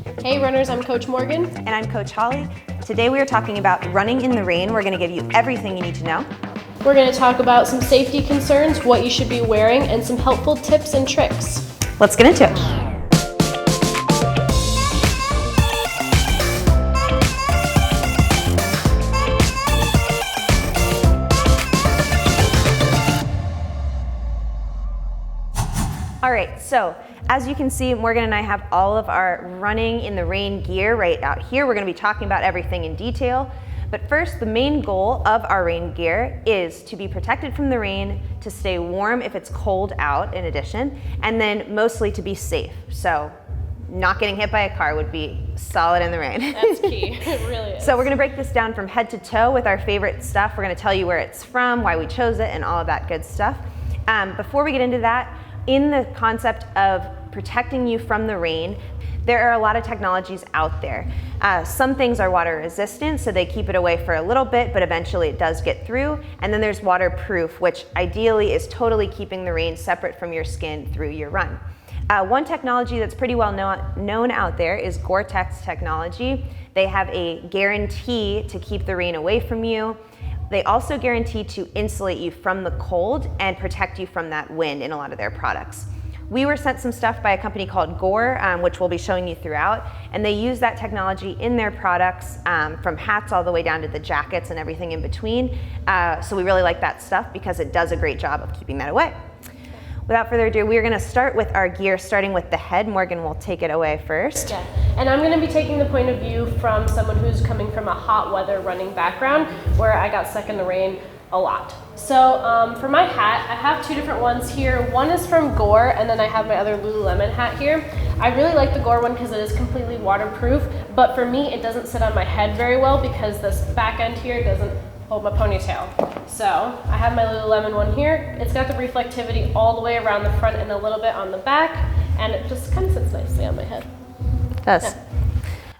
Hey runners, I'm Coach Morgan. And I'm Coach Holly. Today we are talking about running in the rain. We're going to give you everything you need to know. We're going to talk about some safety concerns, what you should be wearing, and some helpful tips and tricks. Let's get into it. All right, so as you can see, Morgan and I have all of our running in the rain gear right out here. We're going to be talking about everything in detail. But first, the main goal of our rain gear is to be protected from the rain, to stay warm if it's cold out in addition, and then mostly to be safe. So not getting hit by a car would be solid in the rain. That's key, it really is. So we're gonna break this down from head to toe with our favorite stuff. We're gonna tell you where it's from, why we chose it, and all of that good stuff. Before we get into that, in the concept of protecting you from the rain, there are a lot of technologies out there. Some things are water resistant, so they keep it away for a little bit, but eventually it does get through. And then there's waterproof, which ideally is totally keeping the rain separate from your skin through your run. One technology that's pretty well known out there is Gore-Tex technology. They have a guarantee to keep the rain away from you. They also guarantee to insulate you from the cold and protect you from that wind in a lot of their products. We were sent some stuff by a company called Gore, which we'll be showing you throughout, and they use that technology in their products, from hats all the way down to the jackets and everything in between. So we really like that stuff because it does a great job of keeping that away. Without further ado, we are gonna start with our gear, starting with the head. Morgan will take it away first. Yeah, and I'm gonna be taking the point of view from someone who's coming from a hot weather running background where I got stuck in the rain a lot. So for my hat, I have two different ones here. One is from Gore, and then I have my other Lululemon hat here. I really like the Gore one because it is completely waterproof, but for me, it doesn't sit on my head very well because this back end here doesn't hold my ponytail. So I have my Lululemon one here. It's got the reflectivity all the way around the front and a little bit on the back, and it just kind of sits nicely on my head. It does. Yeah.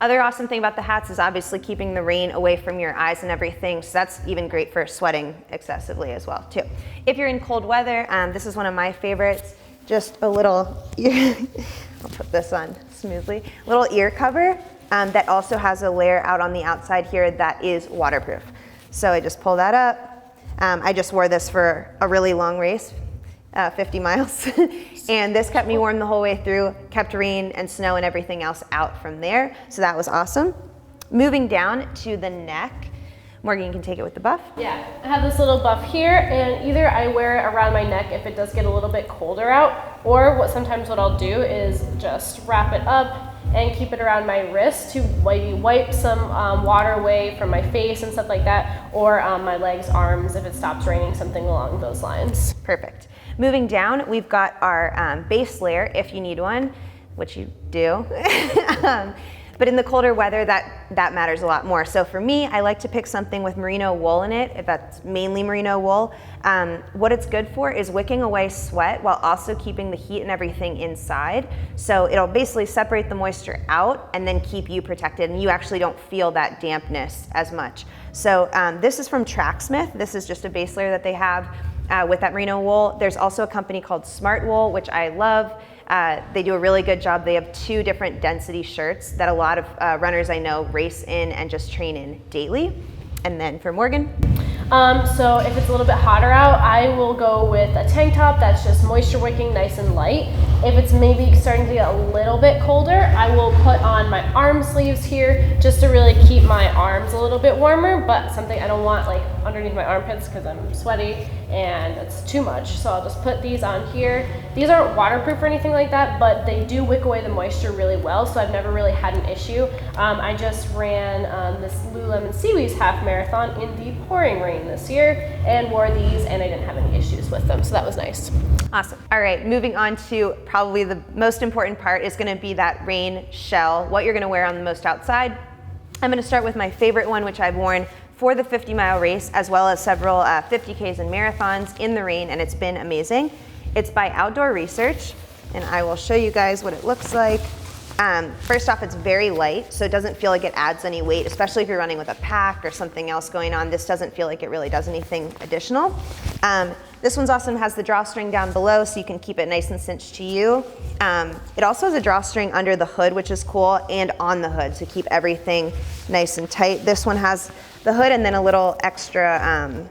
Other awesome thing about the hats is obviously keeping the rain away from your eyes and everything, so that's even great for sweating excessively as well too. If you're in cold weather, this is one of my favorites, just a little, I'll put this on smoothly, little ear cover that also has a layer out on the outside here that is waterproof. So I just pull that up. I just wore this for a really long race, 50 miles. And this kept me warm the whole way through, kept rain and snow and everything else out from there. So that was awesome. Moving down to the neck. Morgan, you can take it with the buff. Yeah, I have this little buff here, and either I wear it around my neck if it does get a little bit colder out, or sometimes what I'll do is just wrap it up and keep it around my wrist to maybe wipe some water away from my face and stuff like that, or my legs, arms if it stops raining, something along those lines. Perfect. Moving down, we've got our base layer if you need one, which you do. But in the colder weather, that matters a lot more. So for me, I like to pick something with merino wool in it, if that's mainly merino wool. What it's good for is wicking away sweat while also keeping the heat and everything inside. So it'll basically separate the moisture out and then keep you protected, and you actually don't feel that dampness as much. So this is from Tracksmith. This is just a base layer that they have with that merino wool. There's also a company called Smart Wool, which I love. They do a really good job. They have two different density shirts that a lot of runners I know race in and just train in daily. And then for Morgan? So if it's a little bit hotter out, I will go with a tank top that's just moisture wicking, nice and light. If it's maybe starting to get a little bit colder, I will put on my arm sleeves here just to really keep my arms a little bit warmer, but something I don't want like underneath my armpits because I'm sweaty and it's too much. So I'll just put these on here. These aren't waterproof or anything like that, but they do wick away the moisture really well, so I've never really had an issue. I just ran this Lululemon Seaweeds half marathon in the pouring rain this year and wore these, and I didn't have any issues with them, so that was nice. Awesome. All right, moving on to probably the most important part is going to be that rain shell, what you're going to wear on the most outside. I'm going to start with my favorite one, which I've worn for the 50-mile race, as well as several 50Ks and marathons in the rain, and it's been amazing. It's by Outdoor Research, and I will show you guys what it looks like. First off, it's very light, so it doesn't feel like it adds any weight, especially if you're running with a pack or something else going on. This doesn't feel like it really does anything additional. This one's awesome, has the drawstring down below so you can keep it nice and cinched to you. It also has a drawstring under the hood, which is cool, and on the hood to keep everything nice and tight. This one has the hood and then a little extra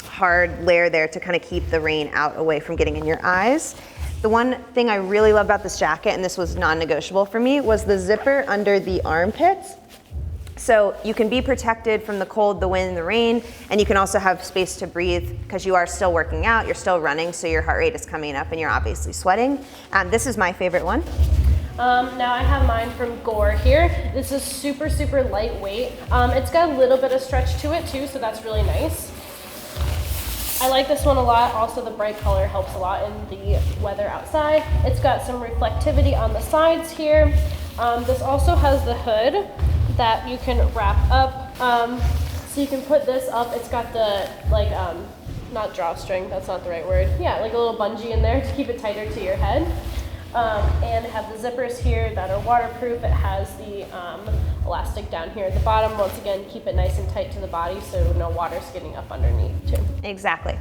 hard layer there to kind of keep the rain out away from getting in your eyes. The one thing I really love about this jacket, and this was non-negotiable for me, was the zipper under the armpits. So you can be protected from the cold, the wind, the rain, and you can also have space to breathe because you are still working out, you're still running, so your heart rate is coming up and you're obviously sweating. This is my favorite one. Now I have mine from Gore here. This is super, super lightweight. It's got a little bit of stretch to it too, so that's really nice. I like this one a lot. Also, the bright color helps a lot in the weather outside. It's got some reflectivity on the sides here. This also has the hood that you can wrap up. So you can put this up. It's got the, like, not drawstring, that's not the right word. Yeah, like a little bungee in there to keep it tighter to your head. And it has the zippers here that are waterproof. It has the elastic down here at the bottom. Once again, keep it nice and tight to the body so no water's getting up underneath too. Exactly.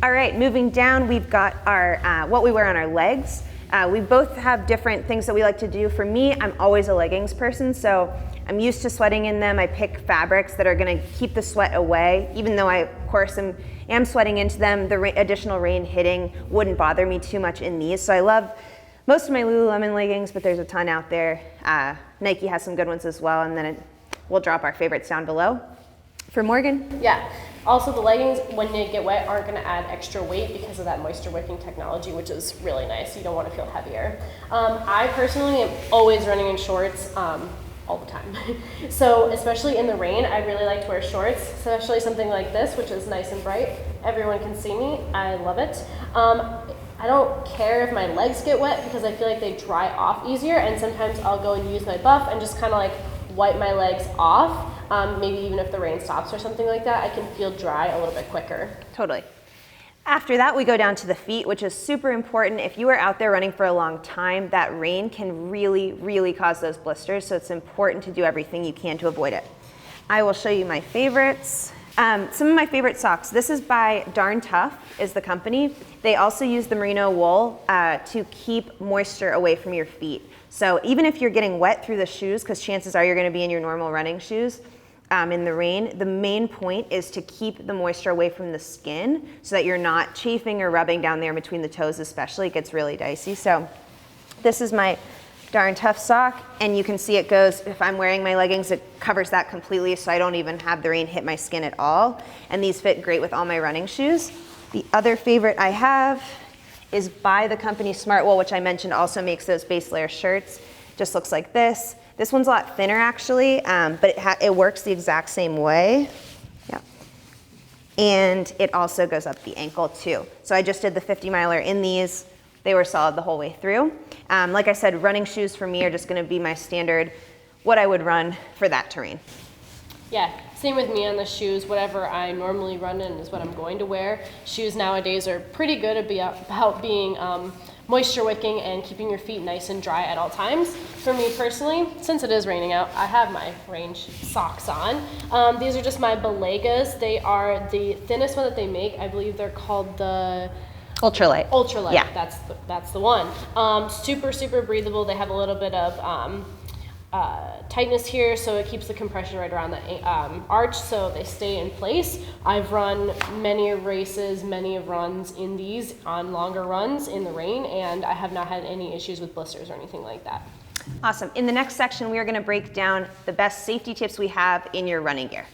All right, moving down, we've got our what we wear on our legs. We both have different things that we like to do. For me, I'm always a leggings person, so I'm used to sweating in them. I pick fabrics that are gonna keep the sweat away. Even though I, of course, am sweating into them, the additional rain hitting wouldn't bother me too much in these. So I love most of my Lululemon leggings, but there's a ton out there. Nike has some good ones as well, and then we'll drop our favorites down below. For Morgan? Yeah. Also, the leggings, when they get wet, aren't going to add extra weight because of that moisture wicking technology, which is really nice. You don't want to feel heavier. I personally am always running in shorts all the time. So, especially in the rain, I really like to wear shorts, especially something like this, which is nice and bright. Everyone can see me. I love it. I don't care if my legs get wet because I feel like they dry off easier, and sometimes I'll go and use my buff and just kind of like wipe my legs off. Maybe even if the rain stops or something like that, I can feel dry a little bit quicker. Totally. After that, we go down to the feet, which is super important. If you are out there running for a long time, that rain can really, really cause those blisters, so it's important to do everything you can to avoid it. I will show you my favorites. Some of my favorite socks. This is by Darn Tough, is the company. They also use the merino wool to keep moisture away from your feet. So even if you're getting wet through the shoes, because chances are you're going to be in your normal running shoes in the rain, the main point is to keep the moisture away from the skin so that you're not chafing or rubbing down there between the toes especially. It gets really dicey. So this is my Darn Tough sock, and you can see it goes, if I'm wearing my leggings, it covers that completely so I don't even have the rain hit my skin at all. And these fit great with all my running shoes. The other favorite I have is by the company Smartwool, which I mentioned also makes those base layer shirts. Just looks like this. This one's a lot thinner actually, but it works the exact same way. Yeah. And it also goes up the ankle too. So I just did the 50 miler in these. They were solid the whole way through. Like I said, running shoes for me are just gonna be my standard, what I would run for that terrain. Yeah, same with me on the shoes. Whatever I normally run in is what I'm going to wear. Shoes nowadays are pretty good about being moisture wicking and keeping your feet nice and dry at all times. For me personally, since it is raining out, I have my rain socks on. These are just my Balegas. They are the thinnest one that they make. I believe they're called the Ultralight. Ultralight, yeah. That's the one. Super, super breathable. They have a little bit of tightness here, so it keeps the compression right around the arch, so they stay in place. I've run many races, many runs in these on longer runs in the rain, and I have not had any issues with blisters or anything like that. Awesome. In the next section, we are going to break down the best safety tips we have in your running gear.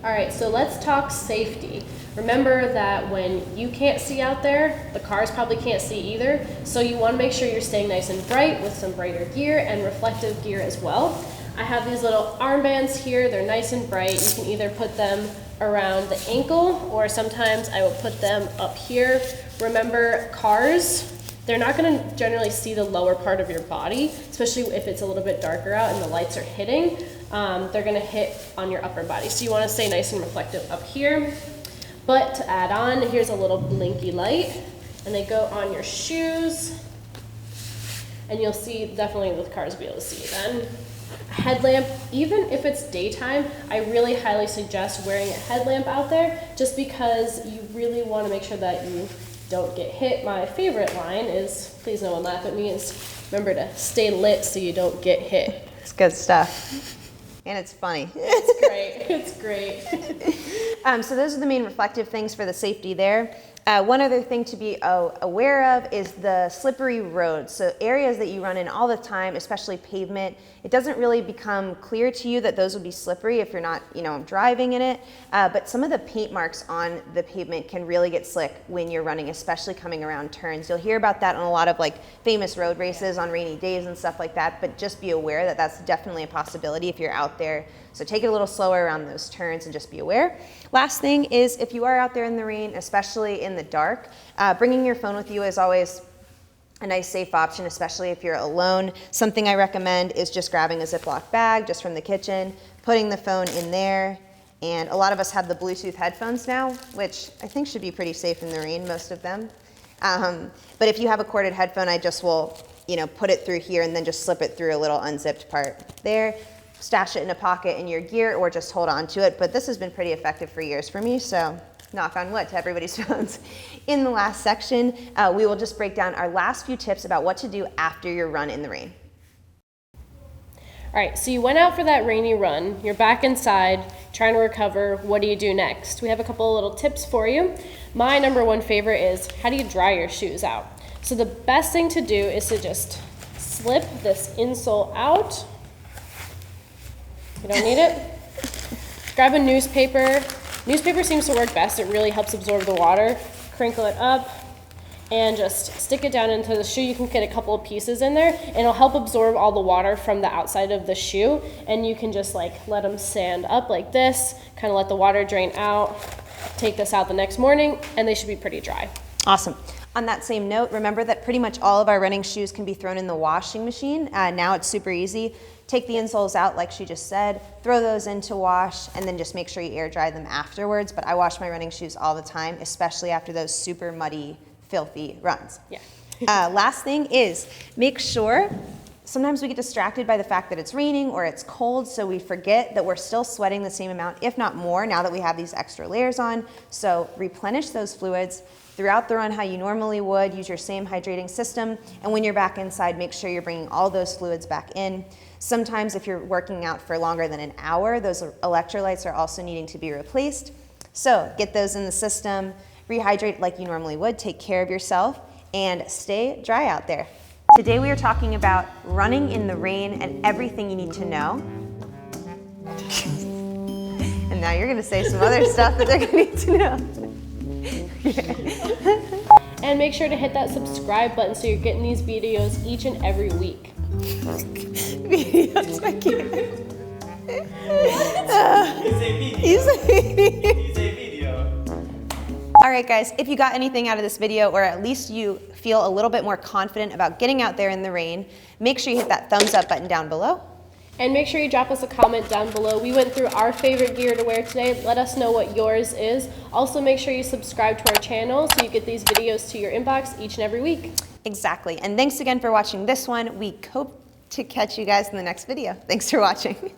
All right, so let's talk safety. Remember that when you can't see out there, the cars probably can't see either, so you want to make sure you're staying nice and bright with some brighter gear and reflective gear as well. I have these little armbands here. They're nice and bright. You can either put them around the ankle, or sometimes I will put them up here. Remember, cars, they're not going to generally see the lower part of your body, especially if it's a little bit darker out and the lights are hitting. They're going to hit on your upper body. So you want to stay nice and reflective up here. But to add on, here's a little blinky light, and they go on your shoes. and you'll see, definitely the cars will be able to see then. Headlamp, even if it's daytime, I really highly suggest wearing a headlamp out there just because you really want to make sure that you don't get hit. My favorite line is, please no one laugh at me, is remember to stay lit so you don't get hit. It's good stuff. And it's funny. It's great. It's great. So those are the main reflective things for the safety there. One other thing to be aware of is the slippery roads. So areas that you run in all the time, especially pavement, it doesn't really become clear to you that those would be slippery if you're not, driving in it. But some of the paint marks on the pavement can really get slick when you're running, especially coming around turns. You'll hear about that on a lot of famous road races on rainy days and stuff like that, but just be aware that that's definitely a possibility if you're out there. So take it a little slower around those turns and just be aware. Last thing is if you are out there in the rain, especially in the dark, bringing your phone with you is always a nice safe option, especially if you're alone. Something I recommend is just grabbing a Ziploc bag just from the kitchen, putting the phone in there, and a lot of us have the Bluetooth headphones now, which I think should be pretty safe in the rain, most of them. But if you have a corded headphone, I just will, put it through here and then just slip it through a little unzipped part there. Stash it in a pocket in your gear or just hold on to it. But this has been pretty effective for years for me, so knock on wood to everybody's phones. In the last section, we will just break down our last few tips about what to do after your run in the rain. All right, so you went out for that rainy run, you're back inside, trying to recover, what do you do next? We have a couple of little tips for you. My number one favorite is, how do you dry your shoes out? So the best thing to do is to just slip this insole out. You don't need it. Grab a newspaper. Newspaper seems to work best. It really helps absorb the water. Crinkle it up and just stick it down into the shoe. You can get a couple of pieces in there and it'll help absorb all the water from the outside of the shoe, and you can just let them stand up like this, kind of let the water drain out. Take this out the next morning and they should be pretty dry. Awesome. On that same note, remember that pretty much all of our running shoes can be thrown in the washing machine. Now it's super easy. Take the insoles out like she just said, throw those into wash, and then just make sure you air dry them afterwards. But I wash my running shoes all the time, especially after those super muddy, filthy runs. Yeah. Last thing is make sure, sometimes we get distracted by the fact that it's raining or it's cold, so we forget that we're still sweating the same amount, if not more, now that we have these extra layers on. So replenish those fluids throughout the run how you normally would. Use your same hydrating system, and when you're back inside, make sure you're bringing all those fluids back in. Sometimes if you're working out for longer than an hour, those electrolytes are also needing to be replaced. So get those in the system, rehydrate like you normally would, take care of yourself, and stay dry out there. Today we are talking about running in the rain and everything you need to know. And now you're gonna say some other stuff that they're gonna need to know. And make sure to hit that subscribe button so you're getting these videos each and every week. Videos, I can't. He's a video. All right, guys, if you got anything out of this video, or at least you feel a little bit more confident about getting out there in the rain, make sure you hit that thumbs up button down below. And make sure you drop us a comment down below. We went through our favorite gear to wear today. Let us know what yours is. Also, make sure you subscribe to our channel so you get these videos to your inbox each and every week. Exactly. And thanks again for watching this one. We hope to catch you guys in the next video. Thanks for watching.